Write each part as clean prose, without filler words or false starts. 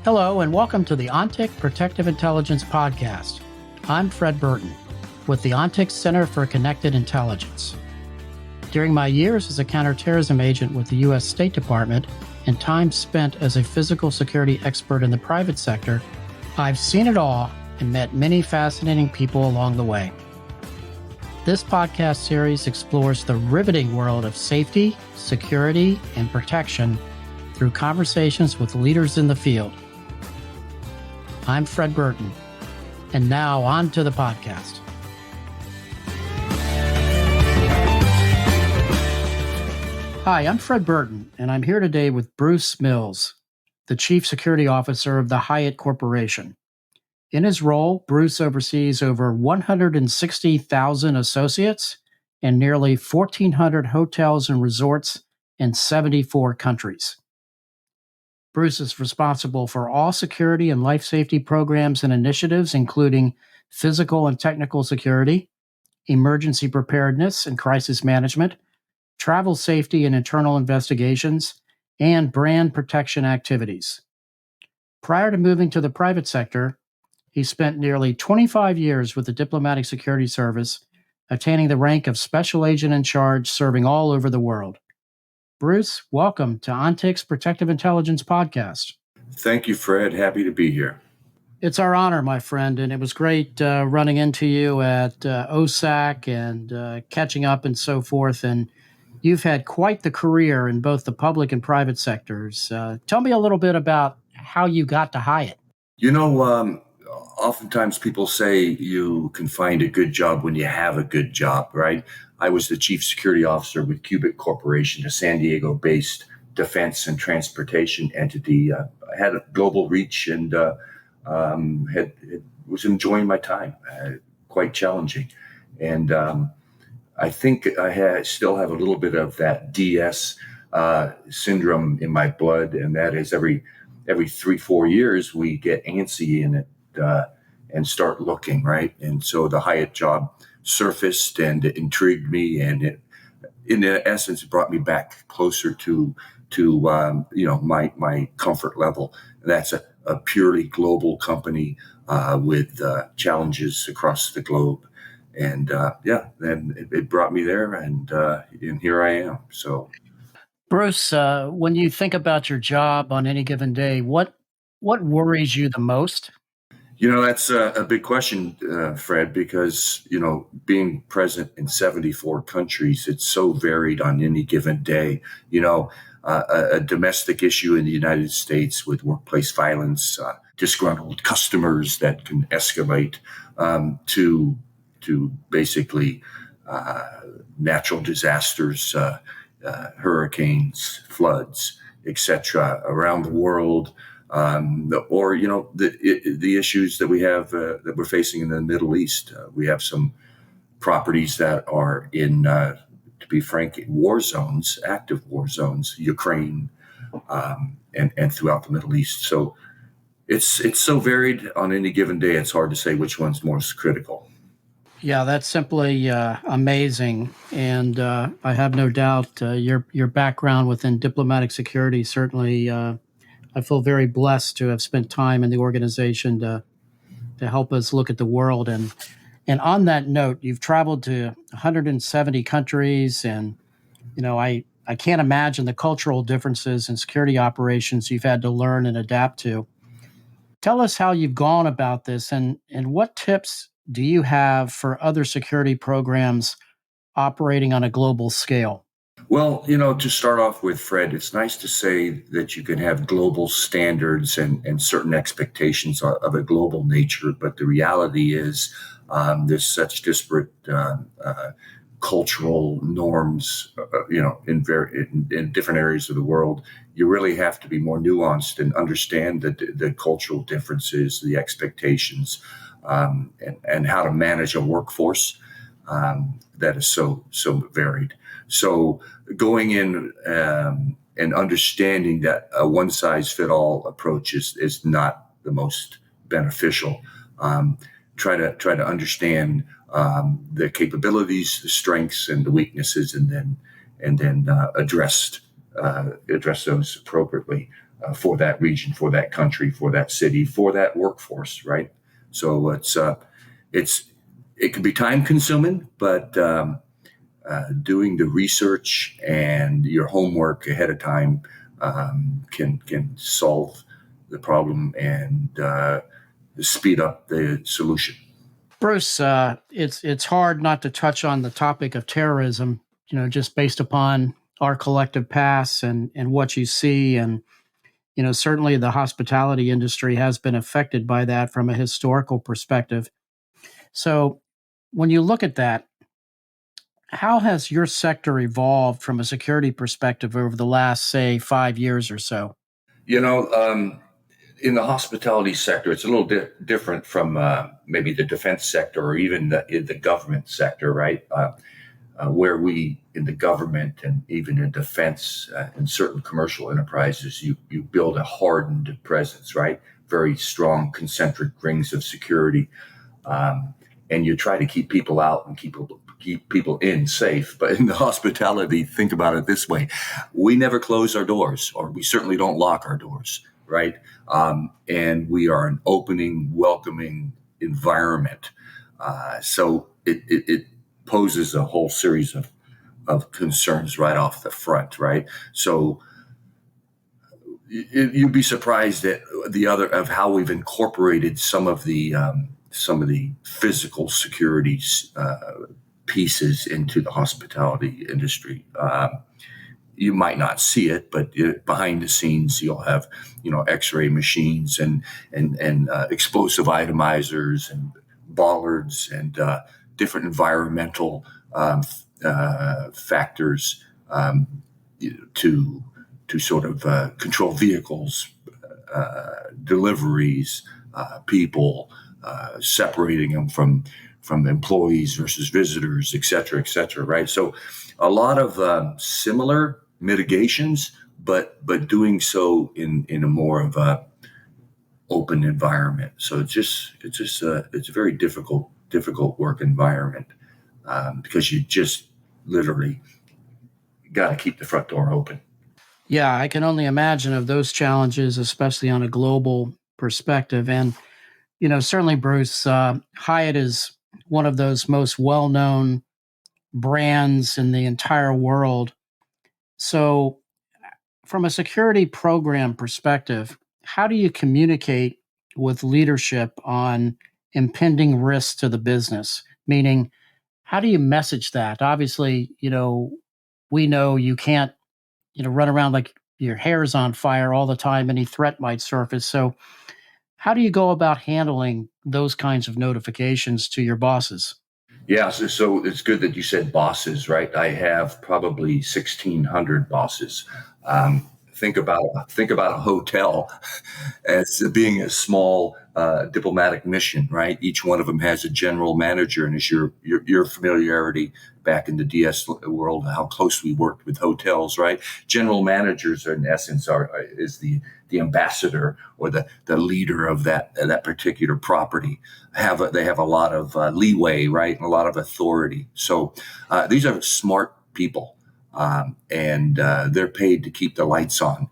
Hello, and welcome to the ONTIC Protective Intelligence Podcast. I'm Fred Burton with the ONTIC Center for Connected Intelligence. During my years as a counterterrorism agent with the U.S. State Department and time spent as a physical security expert in the private sector, I've seen it all and met many fascinating people along the way. This podcast series explores the riveting world of safety, security, and protection through conversations with leaders in the field. I'm Fred Burton, and now on to the podcast. Hi, I'm Fred Burton, and I'm here today with Bruce Mills, the Chief Security Officer of the Hyatt Corporation. In his role, Bruce oversees over 160,000 associates and nearly 1,400 hotels and resorts in 74 countries. Bruce is responsible for all security and life safety programs and initiatives, including physical and technical security, emergency preparedness and crisis management, travel safety and internal investigations, and brand protection activities. Prior to moving to the private sector, he spent nearly 25 years with the Diplomatic Security Service, attaining the rank of Special Agent in Charge, serving all over the world. Bruce, welcome to ONTIC's Protective Intelligence Podcast. Thank you, Fred. Happy to be here. It's our honor, my friend, and it was great running into you at OSAC and catching up and so forth. And you've had quite the career in both the public and private sectors. Tell me a little bit about how you got to Hyatt. Oftentimes people say you can find a good job when you have a good job, right? I was the chief security officer with Hyatt Corporation, a San Diego-based defense and transportation entity. I had a global reach and was enjoying my time, quite challenging. And I think I still have a little bit of that DS syndrome in my blood, and that is every 3-4 years we get antsy in it and start looking, right? And so the Hyatt job surfaced and it intrigued me, and it, in essence, brought me back closer to my comfort level. That's a purely global company with challenges across the globe, and then it brought me there, and here I am. So, Bruce, when you think about your job on any given day, what worries you the most? That's a big question, Fred, because, being present in 74 countries, it's so varied on any given day. A domestic issue in the United States with workplace violence, disgruntled customers that can escalate to basically natural disasters, hurricanes, floods, etc. around the world. Or the issues that we have that we're facing in the Middle East. We have some properties that are in, to be frank, war zones, active war zones, Ukraine, and throughout the Middle East. So it's so varied on any given day. It's hard to say which one's most critical. Yeah, that's simply amazing, and I have no doubt your background within diplomatic security certainly. I feel very blessed to have spent time in the organization to help us look at the world. And on that note, you've traveled to 170 countries, and I can't imagine the cultural differences in security operations you've had to learn and adapt to. Tell us how you've gone about this, and what tips do you have for other security programs operating on a global scale? Well, to start off with, Fred, it's nice to say that you can have global standards and certain expectations of a global nature, but the reality is there's such disparate cultural norms, in different areas of the world. You really have to be more nuanced and understand the cultural differences, the expectations, and how to manage a workforce that is so varied. So going in and understanding that a one-size-fit-all approach is not the most beneficial. Try to understand the capabilities, the strengths, and the weaknesses, and then address those appropriately. for that region, for that country, for that city, for that workforce, right? So it can be time consuming, but doing the research and your homework ahead of time can solve the problem and speed up the solution. Bruce, it's hard not to touch on the topic of terrorism. Just based upon our collective past and what you see, and certainly the hospitality industry has been affected by that from a historical perspective. So, when you look at that, how has your sector evolved from a security perspective over the last, say, 5 years or so? You know, in the hospitality sector, it's a little different from maybe the defense sector or even the government sector, right? Where we in the government and even in defense and certain commercial enterprises, you build a hardened presence, right? Very strong concentric rings of security, and you try to keep people out and keep people in safe. But in the hospitality, think about it this way: we never close our doors, or we certainly don't lock our doors, right? And we are an opening, welcoming environment. So it poses a whole series of concerns right off the front, right? So you'd be surprised at of how we've incorporated some of the physical security pieces into the hospitality industry. You might not see it, but behind the scenes, you'll have X-ray machines and explosive itemizers and bollards and different environmental factors to sort of control vehicles, deliveries, people, separating them from employees versus visitors, et cetera, right? So a lot of similar mitigations, but doing so in a more of a open environment. So it's a very difficult work environment because you just literally got to keep the front door open. Yeah, I can only imagine of those challenges, especially on a global perspective. And, certainly, Bruce, Hyatt is one of those most well known brands in the entire world. So, from a security program perspective, how do you communicate with leadership on impending risks to the business? Meaning, how do you message that? Obviously, we know you can't, run around like your hair's on fire all the time. Any threat might surface. So, how do you go about handling those kinds of notifications to your bosses? Yeah, so it's good that you said bosses, right? I have probably 1,600 bosses. Think about a hotel as being a small diplomatic mission, right? Each one of them has a general manager, and as your familiarity back in the DS world, how close we worked with hotels, right? General managers, are, in essence, is the ambassador or the leader of that particular property. They have a lot of leeway, right, and a lot of authority. So these are smart people, and they're paid to keep the lights on.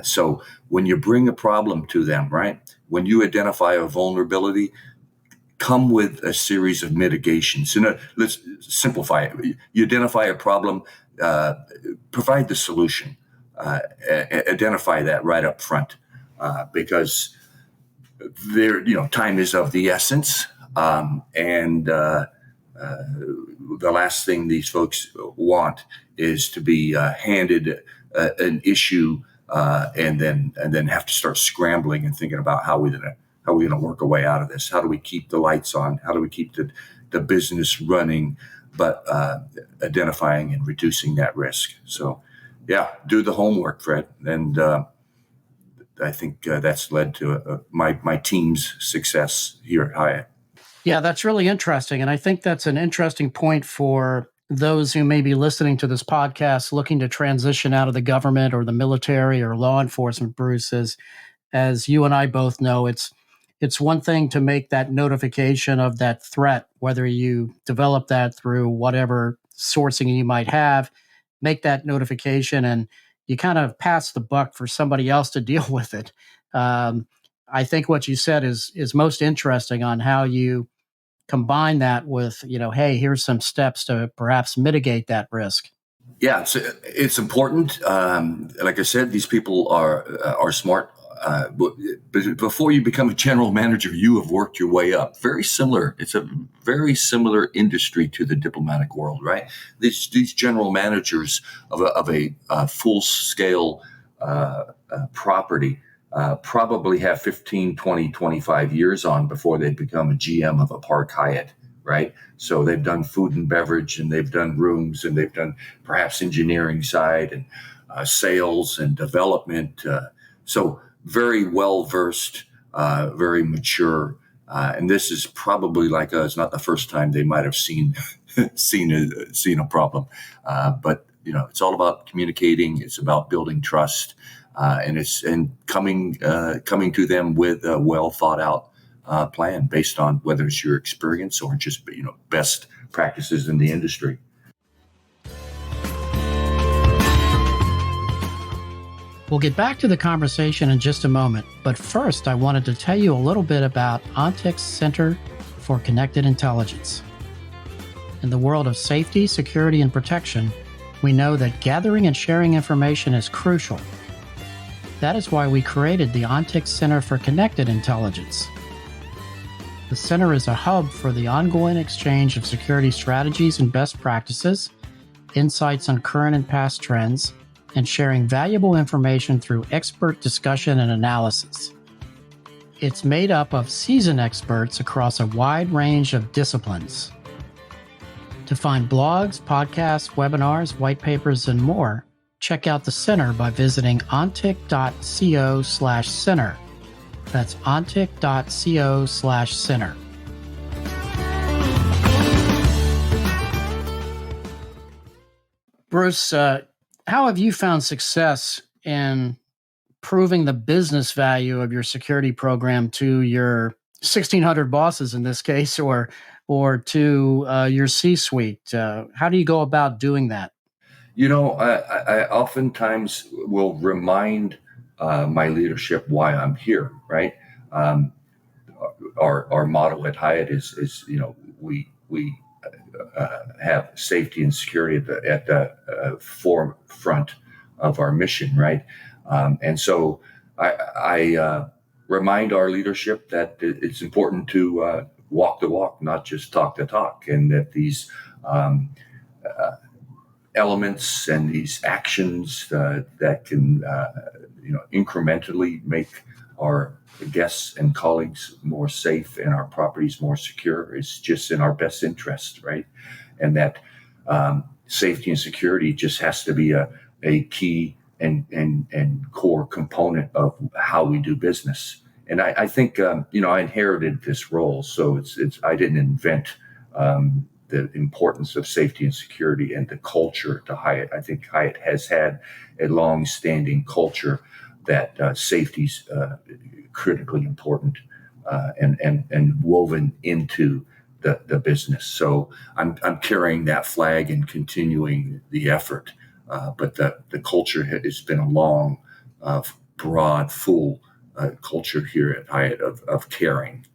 So when you bring a problem to them, right, when you identify a vulnerability, come with a series of mitigations. Let's simplify it. You identify a problem, provide the solution, identify that right up front, because time is of the essence, and the last thing these folks want is to be handed an issue and then have to start scrambling and thinking about how we're going to work our way out of this. How do we keep the lights on? How do we keep the business running, but identifying and reducing that risk? So, yeah, do the homework, Fred, and I think that's led to my team's success here at Hyatt. Yeah, that's really interesting. And I think that's an interesting point for those who may be listening to this podcast looking to transition out of the government or the military or law enforcement, Bruce. As you and I both know, it's one thing to make that notification of that threat, whether you develop that through whatever sourcing you might have, make that notification and you kind of pass the buck for somebody else to deal with it. Um, I think what you said is most interesting on how you combine that with, hey, here's some steps to perhaps mitigate that risk. Yeah, it's important. Like I said, these people are smart. But before you become a general manager, you have worked your way up. Very similar. It's a very similar industry to the diplomatic world, right? These general managers of a full scale property probably have 15, 20, 25 years on before they become a GM of a Park Hyatt, right? So they've done food and beverage, and they've done rooms, and they've done perhaps engineering side and sales and development. So very well versed, very mature. And this is probably like us, not the first time they might have seen seen a problem. But it's all about communicating. It's about building trust, and coming to them with a well thought out plan based on whether it's your experience or just best practices in the industry. We'll get back to the conversation in just a moment, but first I wanted to tell you a little bit about ONTIC's Center for Connected Intelligence. In the world of safety, security, and protection, we know that gathering and sharing information is crucial. That is why we created the ONTIC Center for Connected Intelligence. The center is a hub for the ongoing exchange of security strategies and best practices, insights on current and past trends, and sharing valuable information through expert discussion and analysis. It's made up of seasoned experts across a wide range of disciplines. To find blogs, podcasts, webinars, white papers, and more, check out the center by visiting ontic.co/center. That's ontic.co/center. Bruce, how have you found success in proving the business value of your security program to your 1,600 bosses in this case, or to your C-suite? How do you go about doing that? I oftentimes will remind my leadership why I'm here, right? Our motto at Hyatt is we have safety and security at the forefront of our mission, right? And so I remind our leadership that it's important to walk the walk, not just talk the talk, and that these elements and these actions that can incrementally make our guests and colleagues more safe and our properties more secure is just in our best interest, right? And that safety and security just has to be a key and core component of how we do business. And I think I inherited this role, so it's I didn't invent the importance of safety and security and the culture to Hyatt. I think Hyatt has had a long-standing culture that safety's critically important and woven into the business. So I'm carrying that flag and continuing the effort. But the culture has been a long, broad, full culture here at Hyatt of caring.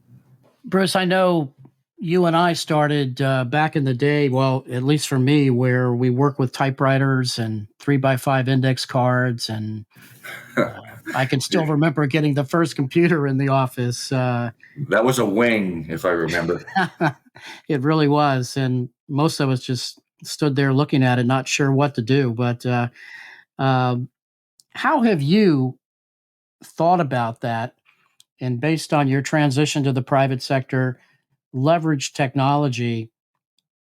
Bruce, I know you and I started back in the day, well, at least for me, where we work with typewriters and 3x5 index cards. And I can still remember getting the first computer in the office. That was a wing, if I remember. It really was. And most of us just stood there looking at it, not sure what to do. But how have you thought about that? And based on your transition to the private sector, leverage technology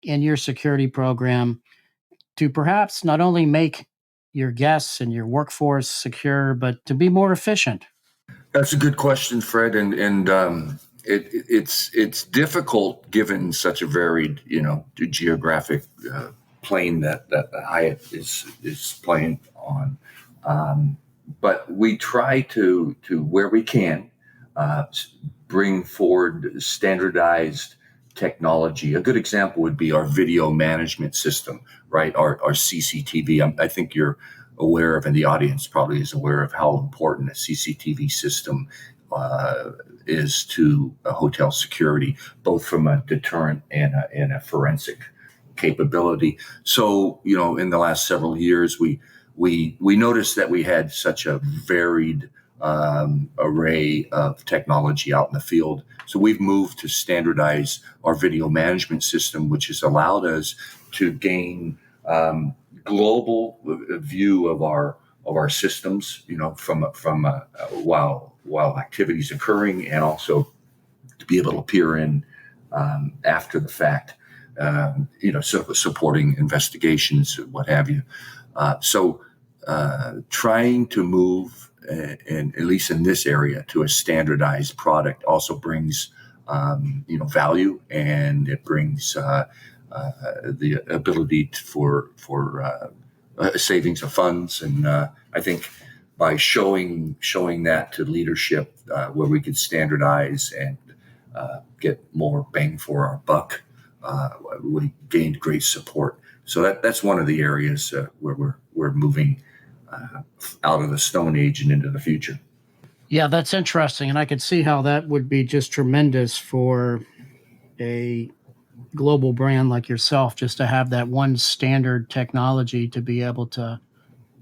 in your security program to perhaps not only make your guests and your workforce secure, but to be more efficient? That's a good question, Fred, and it's difficult given such a varied geographic plane that Hyatt is playing on. But we try to where we can bring forward standardized technology. A good example would be our video management system, right? Our CCTV. I think you're aware of, and the audience probably is aware of how important a CCTV system is to hotel security, both from a deterrent and a forensic capability. So, in the last several years, we noticed that we had such a varied array of technology out in the field. So we've moved to standardize our video management system, which has allowed us to gain global view of our systems, from while activities occurring, and also to be able to peer in after the fact, supporting investigations, what have you. So trying to move, at least in this area, to a standardized product also brings value, and it brings the ability for savings of funds. And I think by showing that to leadership, where we could standardize and get more bang for our buck, we gained great support. So that's one of the areas where we're moving out of the Stone Age and into the future. Yeah, that's interesting. And I could see how that would be just tremendous for a global brand like yourself, just to have that one standard technology to be able to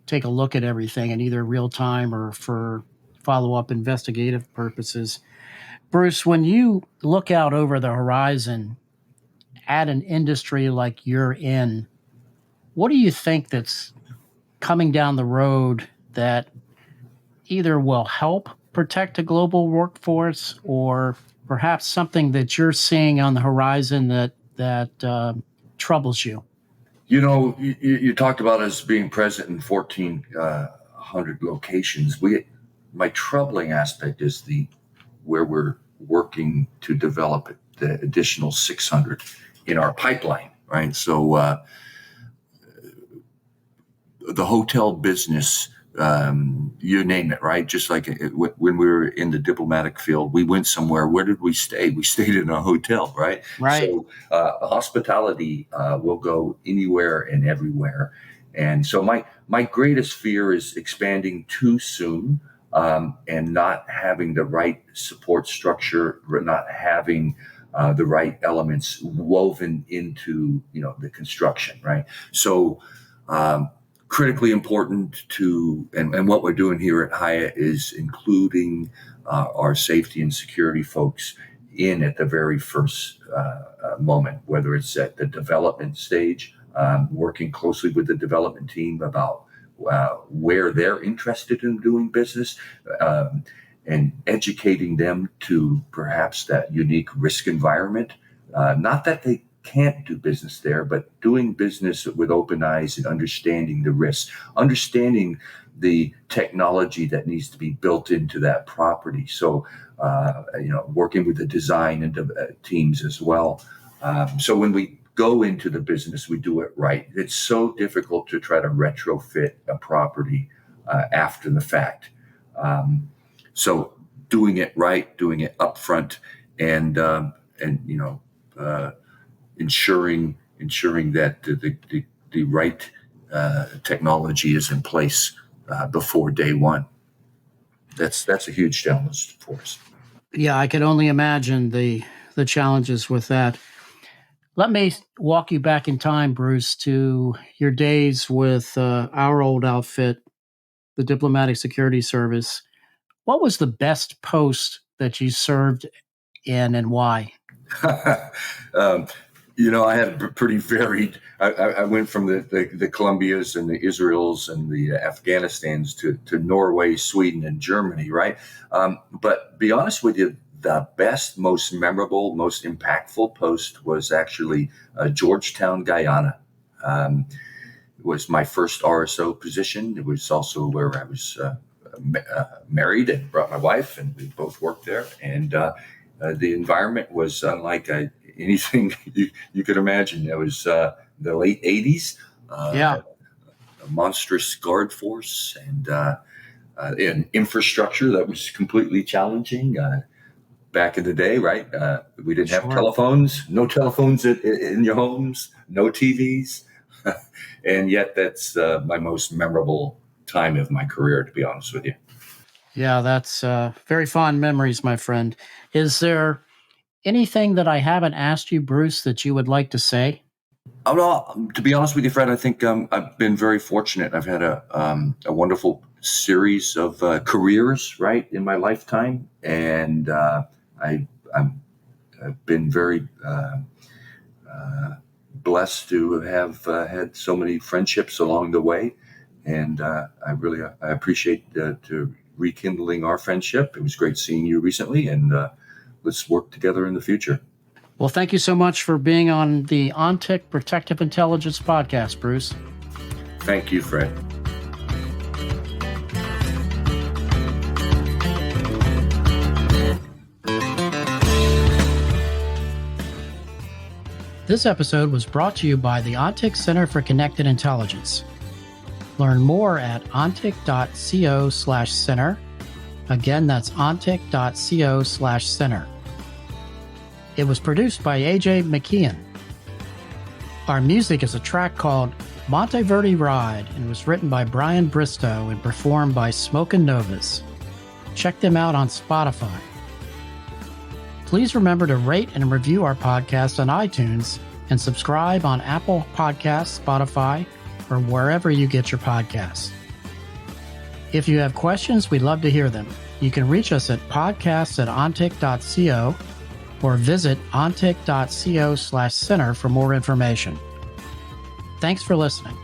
take a look at everything in either real time or for follow-up investigative purposes. Bruce, when you look out over the horizon at an industry like you're in, what do you think that's coming down the road that either will help protect a global workforce, or perhaps something that you're seeing on the horizon that troubles you? You talked about us being present in 1,400 locations. My troubling aspect is where we're working to develop the additional 600 in our pipeline, right? So the hotel business, you name it, right? Just like when we were in the diplomatic field, we went somewhere. Where did we stay? We stayed in a hotel, right? Right. So hospitality will go anywhere and everywhere. And so my greatest fear is expanding too soon, and not having the right support structure, not having the right elements woven into the construction, right? So critically important and what we're doing here at Hyatt is including our safety and security folks in at the very first moment, whether it's at the development stage, working closely with the development team about where they're interested in doing business, and educating them to perhaps that unique risk environment. Not that they can't do business there, but doing business with open eyes and understanding the risks, understanding the technology that needs to be built into that property. So, working with the design and teams as well. So when we go into the business, we do it right. It's so difficult to try to retrofit a property after the fact. So doing it right, doing it upfront, and ensuring that the right technology is in place before day one. That's a huge challenge for us. Yeah, I could only imagine the challenges with that. Let me walk you back in time, Bruce, to your days with our old outfit, the Diplomatic Security Service. What was the best post that you served in, and why? um, I had a pretty varied. I went from the Colombias and the Israels and the Afghanistans to Norway, Sweden, and Germany, right? But be honest with you, the best, most memorable, most impactful post was actually Georgetown, Guyana. It was my first RSO position. It was also where I was married and brought my wife, and we both worked there. And the environment was unlike anything you could imagine. It was the late 80s. Yeah. A monstrous guard force and an infrastructure that was completely challenging. Back in the day, right? We didn't have telephones, no telephones in your homes, no TVs. And yet that's my most memorable time of my career, to be honest with you. Yeah, that's very fond memories, my friend. Is there anything that I haven't asked you, Bruce, that you would like to say? To be honest with you, Fred, I think I've been very fortunate. I've had a wonderful series of careers, right, in my lifetime, and I've been very blessed to have had so many friendships along the way, and I appreciate to rekindling our friendship. It was great seeing you recently, and let's work together in the future. Well, thank you so much for being on the OnTick Protective Intelligence podcast, Bruce. Thank you, Fred. This episode was brought to you by the OnTick Center for Connected Intelligence. Learn more at ontic.co/center. Again, that's ontic.co/center. It was produced by AJ McKeon. Our music is a track called Monteverdi Ride and was written by Brian Bristow and performed by Smoke and Novas. Check them out on Spotify. Please remember to rate and review our podcast on iTunes and subscribe on Apple Podcasts, Spotify, or wherever you get your podcasts. If you have questions, we'd love to hear them. You can reach us at podcasts@ontic.co or visit ontic.co/center for more information. Thanks for listening.